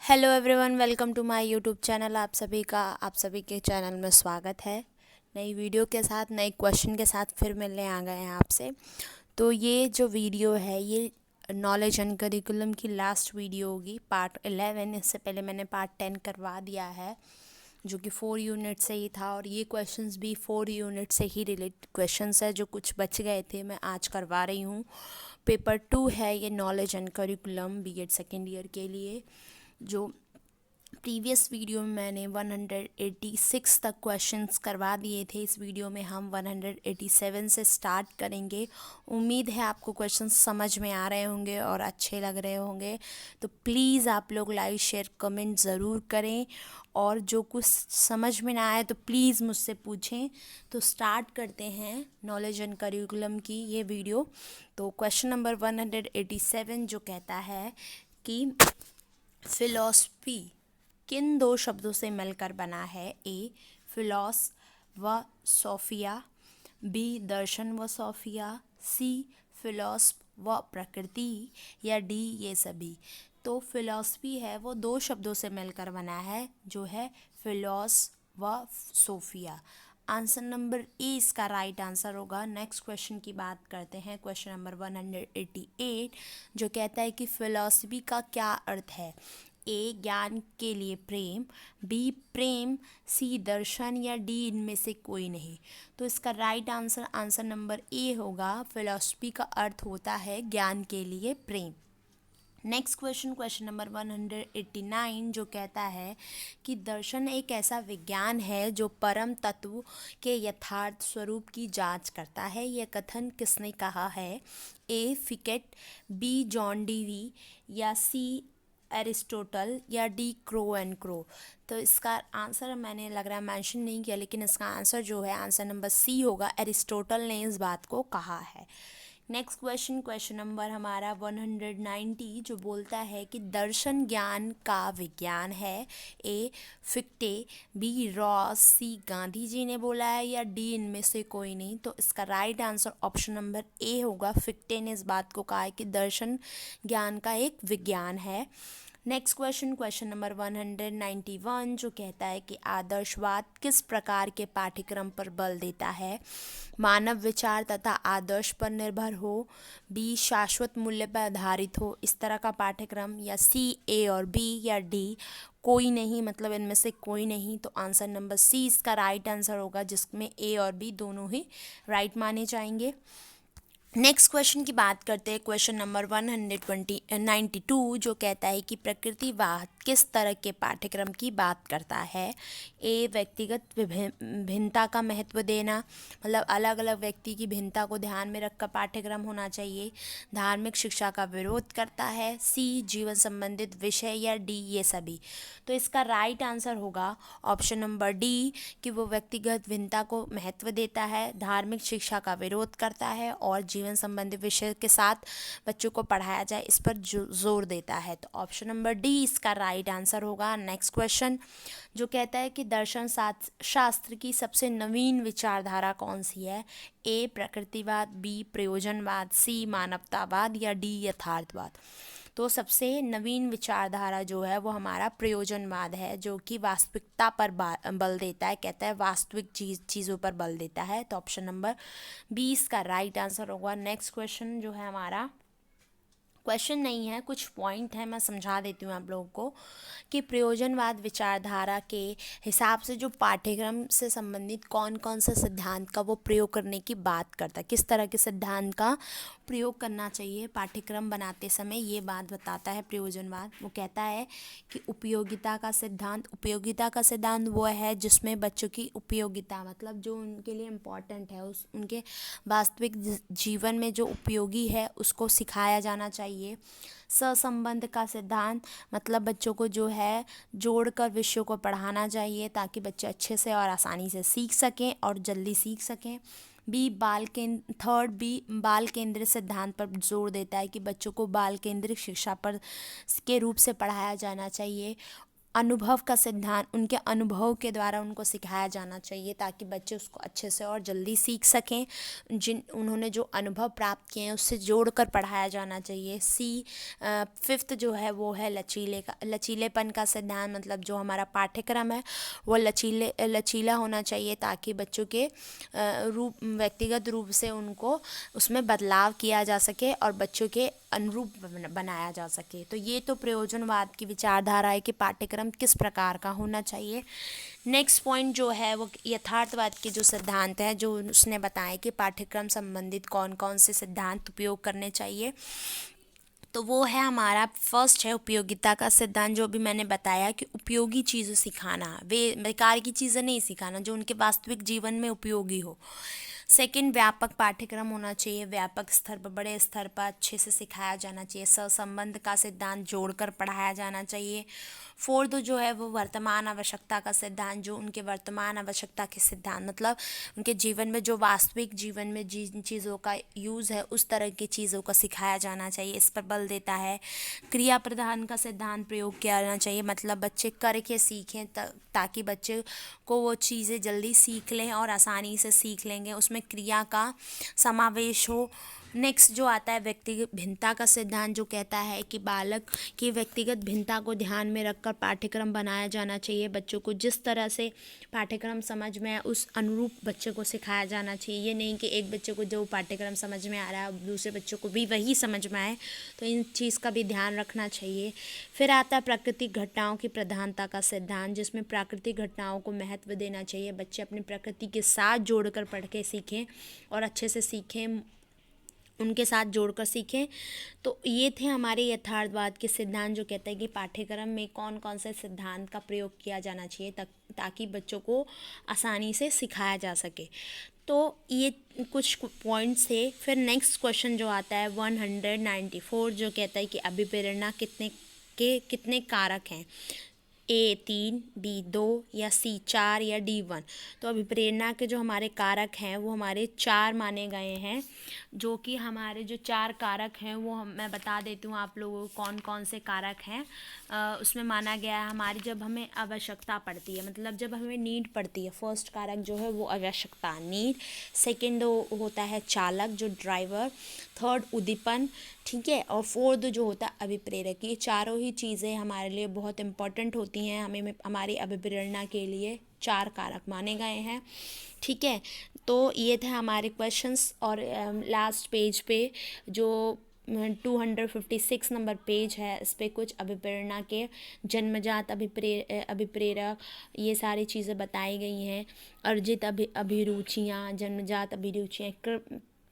Hello everyone, welcome to my YouTube channel. आप सभी के चैनल में स्वागत है। नई वीडियो के साथ, नए क्वेश्चन के साथ फिर मिलने आ गए हैं आपसे। तो ये जो वीडियो है ये नॉलेज एंड करिकुलम की लास्ट वीडियो होगी, पार्ट 11। इससे पहले मैंने पार्ट 10 करवा दिया है जो कि 4 यूनिट से ही था, और ये क्वेश्चंस भी 4 यूनिट से ही रिलेटेड क्वेश्चंस है। जो कुछ बच गए थे मैं आज करवा रही हूँ। पेपर 2 है ये, knowledge and curriculum BEd second year के लिए। जो प्रीवियस वीडियो में मैंने 186 तक क्वेश्चंस करवा दिए थे, इस वीडियो में हम 187 से स्टार्ट करेंगे। उम्मीद है आपको क्वेश्चंस समझ में आ रहे होंगे और अच्छे लग रहे होंगे। तो प्लीज़ आप लोग लाइक शेयर कमेंट ज़रूर करें, और जो कुछ समझ में ना आए तो प्लीज़ मुझसे पूछें। तो स्टार्ट करते हैं नॉलेज एंड करिकुलम की ये वीडियो। तो क्वेश्चन नंबर 187 जो कहता है कि फिलॉसफी किन दो शब्दों से मिलकर बना है? ए फिलॉस व सोफिया, बी दर्शन व सोफिया, सी फिलॉसफ व प्रकृति, या डी ये सभी। तो फिलॉसफी है वो दो शब्दों से मिलकर बना है, जो है फिलॉस व सोफिया। आंसर नंबर ए इसका राइट आंसर होगा। नेक्स्ट क्वेश्चन की बात करते हैं, क्वेश्चन नंबर 188 जो कहता है कि फिलॉसफी का क्या अर्थ है? ए ज्ञान के लिए प्रेम, बी प्रेम, सी दर्शन, या डी इनमें से कोई नहीं। तो इसका right answer answer number A होगा। फिलॉसफी का अर्थ होता है ज्ञान के लिए प्रेम। नेक्स्ट क्वेश्चन, क्वेश्चन नंबर 189 जो कहता है कि दर्शन एक ऐसा विज्ञान है जो परम तत्व के यथार्थ स्वरूप की जांच करता है। यह कथन किसने कहा है? ए फिकेट, बी जॉन डीवी, या सी एरिस्टोटल, या डी क्रो एंड क्रो। तो इसका आंसर मैंने लग रहा है मेंशन नहीं किया, लेकिन इसका आंसर जो है आंसर नंबर सी होगा। एरिस्टोटल ने इस बात को कहा है। नेक्स्ट क्वेश्चन, क्वेश्चन नंबर हमारा 190 जो बोलता है कि दर्शन ज्ञान का विज्ञान है। ए फिक्टे, बी रॉस, सी गांधी जी ने बोला है, या डी इनमें से कोई नहीं। तो इसका right answer option number A होगा। फिक्टे ने इस बात को कहा है कि दर्शन ज्ञान का एक विज्ञान है। नेक्स्ट क्वेश्चन, क्वेश्चन नंबर 191 जो कहता है कि आदर्शवाद किस प्रकार के पाठ्यक्रम पर बल देता है? मानव विचार तथा आदर्श पर निर्भर हो, बी शाश्वत मूल्य पर आधारित हो, इस तरह का पाठ्यक्रम, या सी ए और बी, या डी कोई नहीं, मतलब इनमें से कोई नहीं। तो आंसर नंबर सी इसका राइट आंसर होगा, जिसमें ए और बी दोनों ही राइट माने जाएंगे। नेक्स्ट क्वेश्चन की बात करते हैं, क्वेश्चन नंबर 192 जो कहता है कि प्रकृतिवाद किस तरह के पाठ्यक्रम की बात करता है? ए व्यक्तिगत भिन्नता का महत्व देना, मतलब अलग अलग व्यक्ति की भिन्नता को ध्यान में रखकर पाठ्यक्रम होना चाहिए। धार्मिक शिक्षा का विरोध करता है। सी जीवन संबंधित विषय, या डी ये सभी। तो इसका राइट आंसर होगा ऑप्शन नंबर डी, कि वो व्यक्तिगत भिन्नता को महत्व देता है, धार्मिक शिक्षा का विरोध करता है, और जीवन संबंधी विषय के साथ बच्चों को पढ़ाया जाए इस पर जोर देता है। तो ऑप्शन नंबर डी इसका राइट आंसर होगा। नेक्स्ट क्वेश्चन जो कहता है कि दर्शन शास्त्र की सबसे नवीन विचारधारा कौन सी है? ए प्रकृतिवाद, बी प्रयोजनवाद, सी मानवतावाद, या डी यथार्थवाद। तो सबसे नवीन विचारधारा जो है वो हमारा प्रयोजनवाद है, जो कि वास्तविकता पर बल देता है, कहता है वास्तविक चीज़ों पर बल देता है। तो ऑप्शन नंबर 20 का राइट आंसर होगा। नेक्स्ट क्वेश्चन जो है हमारा, क्वेश्चन नहीं है, कुछ पॉइंट है, मैं समझा देती हूँ आप लोगों को कि प्रयोजनवाद विचारधारा के हिसाब से जो पाठ्यक्रम से संबंधित कौन कौन से सिद्धांत का वो प्रयोग करने की बात करता है, किस तरह के सिद्धांत का प्रयोग करना चाहिए पाठ्यक्रम बनाते समय, ये बात बताता है प्रयोजनवाद। वो कहता है कि उपयोगिता का सिद्धांत वो है जिसमें बच्चों की उपयोगिता, मतलब जो उनके लिए इम्पॉर्टेंट है, उनके वास्तविक जीवन में जो उपयोगी है उसको सिखाया जाना चाहिए। सहसंबंध का सिद्धांत, मतलब बच्चों को जो है जोड़कर विषयों को पढ़ाना चाहिए ताकि बच्चे अच्छे से और आसानी से सीख सकें और जल्दी सीख सकें। बी बाल केंद्रित सिद्धांत पर जोर देता है कि बच्चों को बाल केंद्रित शिक्षा पर के रूप से पढ़ाया जाना चाहिए। अनुभव का सिद्धांत, उनके अनुभव के द्वारा उनको सिखाया जाना चाहिए ताकि बच्चे उसको अच्छे से और जल्दी सीख सकें। उन्होंने जो अनुभव प्राप्त किए हैं उससे जोड़कर पढ़ाया जाना चाहिए। फिफ्थ जो है वो है लचीलेपन का सिद्धांत, मतलब जो हमारा पाठ्यक्रम है वो लचीला होना चाहिए ताकि बच्चों के व्यक्तिगत रूप से उनको उसमें बदलाव किया जा सके और बच्चों के अनुरूप बनाया जा सके। तो ये तो प्रयोजनवाद की विचारधारा है कि पाठ्यक्रम किस प्रकार का होना चाहिए। नेक्स्ट पॉइंट जो है वो यथार्थवाद के जो सिद्धांत है, जो उसने बताया कि पाठ्यक्रम संबंधित कौन कौन से सिद्धांत उपयोग करने चाहिए। तो वो है हमारा फर्स्ट है उपयोगिता का सिद्धांत, जो भी मैंने बताया कि उपयोगी चीज़ें सिखाना, बेकार की चीज़ें नहीं सिखाना, जो उनके वास्तविक जीवन में उपयोगी हो। सेकंड, व्यापक पाठ्यक्रम होना चाहिए, व्यापक स्तर पर, बड़े स्तर पर अच्छे से सिखाया जाना चाहिए। सहसंबंध का सिद्धांत जोड़कर पढ़ाया जाना चाहिए। फोर्थ जो है वो वर्तमान आवश्यकता का सिद्धांत, जो उनके वर्तमान आवश्यकता के सिद्धांत, मतलब उनके जीवन में जो वास्तविक जीवन में जिन चीज़ों का यूज़ है उस तरह की चीज़ों का सिखाया जाना चाहिए, इस पर बल देता है। क्रिया प्रधान का सिद्धांत प्रयोग किया जाना चाहिए, मतलब बच्चे करके सीखें ताकि बच्चे को वो चीज़ें जल्दी सीख लें और आसानी से सीख लेंगे, उसमें क्रिया का समावेश हो। नेक्स्ट जो आता है व्यक्तिगत भिन्नता का सिद्धांत, जो कहता है कि बालक की व्यक्तिगत भिन्नता को ध्यान में रखकर पाठ्यक्रम बनाया जाना चाहिए। बच्चों को जिस तरह से पाठ्यक्रम समझ में आए उस अनुरूप बच्चे को सिखाया जाना चाहिए। ये नहीं कि एक बच्चे को जो पाठ्यक्रम समझ में आ रहा है दूसरे बच्चों को भी वही समझ में आए, तो इन चीज़ का भी ध्यान रखना चाहिए। फिर आता है प्राकृतिक घटनाओं की प्रधानता का सिद्धांत, जिसमें प्राकृतिक घटनाओं को महत्व देना चाहिए। बच्चे अपनी प्रकृति के साथ जोड़कर पढ़ के सीखें और अच्छे से सीखें, उनके साथ जोड़कर सीखें। तो ये थे हमारे यथार्थवाद के सिद्धांत, जो कहते हैं कि पाठ्यक्रम में कौन कौन से सिद्धांत का प्रयोग किया जाना चाहिए ताकि बच्चों को आसानी से सिखाया जा सके। तो ये कुछ पॉइंट्स थे। फिर नेक्स्ट क्वेश्चन जो आता है 194, जो कहता है कि अभिप्रेरणा कितने कारक हैं, A 3, B 2 या C 4 या D 1। तो अभिप्रेरणा के जो हमारे कारक हैं वो हमारे 4 माने गए हैं, जो कि हमारे जो 4 कारक हैं वो मैं बता देती हूँ आप लोगों को कौन कौन से कारक हैं। उसमें माना गया है हमारी जब हमें आवश्यकता पड़ती है, मतलब जब हमें नीड पड़ती है, फर्स्ट कारक जो है वो आवश्यकता, नीड। सेकेंड होता है चालक, जो ड्राइवर। थर्ड उद्दीपन, ठीक है। और फोर्थ जो होता है अभिप्रेरक। ये चारों ही चीज़ें हमारे लिए बहुत इंपॉर्टेंट होती हैं, हमें हमारी अभिप्रेरणा के लिए 4 कारक माने गए हैं, ठीक है। तो ये थे हमारे क्वेश्चंस। और लास्ट पेज पे जो 256 नंबर पेज है, इस पर कुछ अभिप्रेरणा के जन्मजात अभिप्रेरक ये सारी चीज़ें बताई गई हैं। अर्जित अभिरुचियाँ, जन्मजात अभिरुचियाँ,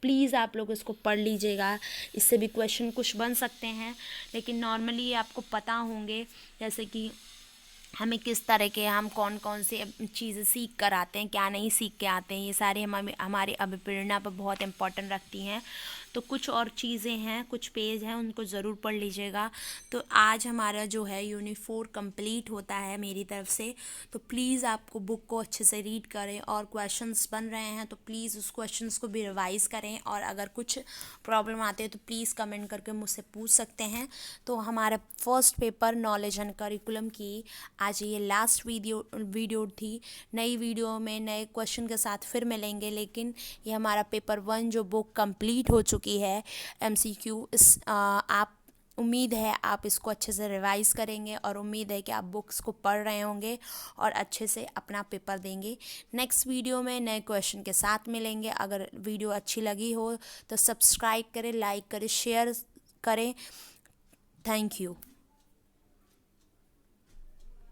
प्लीज़ आप लोग इसको पढ़ लीजिएगा, इससे भी क्वेश्चन कुछ बन सकते हैं, लेकिन नॉर्मली आपको पता होंगे जैसे कि हमें किस तरह के, हम कौन कौन से चीज़ें सीख कर आते हैं, क्या नहीं सीख के आते हैं, ये सारे हमारे अभिप्रेरणा पर बहुत इम्पोर्टेंट रखती हैं। तो कुछ और चीज़ें हैं, कुछ पेज हैं, उनको ज़रूर पढ़ लीजिएगा। तो आज हमारा जो है यूनिट 4 कंप्लीट होता है मेरी तरफ से। तो प्लीज़ आपको बुक को अच्छे से रीड करें, और क्वेश्चंस बन रहे हैं तो प्लीज़ उस क्वेश्चंस को भी रिवाइज़ करें, और अगर कुछ प्रॉब्लम आते हैं तो प्लीज़ कमेंट करके मुझसे पूछ सकते हैं। तो हमारा first paper knowledge and curriculum की आज ये लास्ट वीडियो थी। नई वीडियो में नए क्वेश्चन के साथ फिर मिलेंगे, लेकिन ये हमारा पेपर 1 जो बुक कंप्लीट हो चुकी है MCQ, आप उम्मीद है आप इसको अच्छे से रिवाइज़ करेंगे, और उम्मीद है कि आप बुक्स को पढ़ रहे होंगे और अच्छे से अपना पेपर देंगे। नेक्स्ट वीडियो में नए क्वेश्चन के साथ मिलेंगे। अगर वीडियो अच्छी लगी हो तो सब्सक्राइब करें, लाइक करें, शेयर करें। Thank you.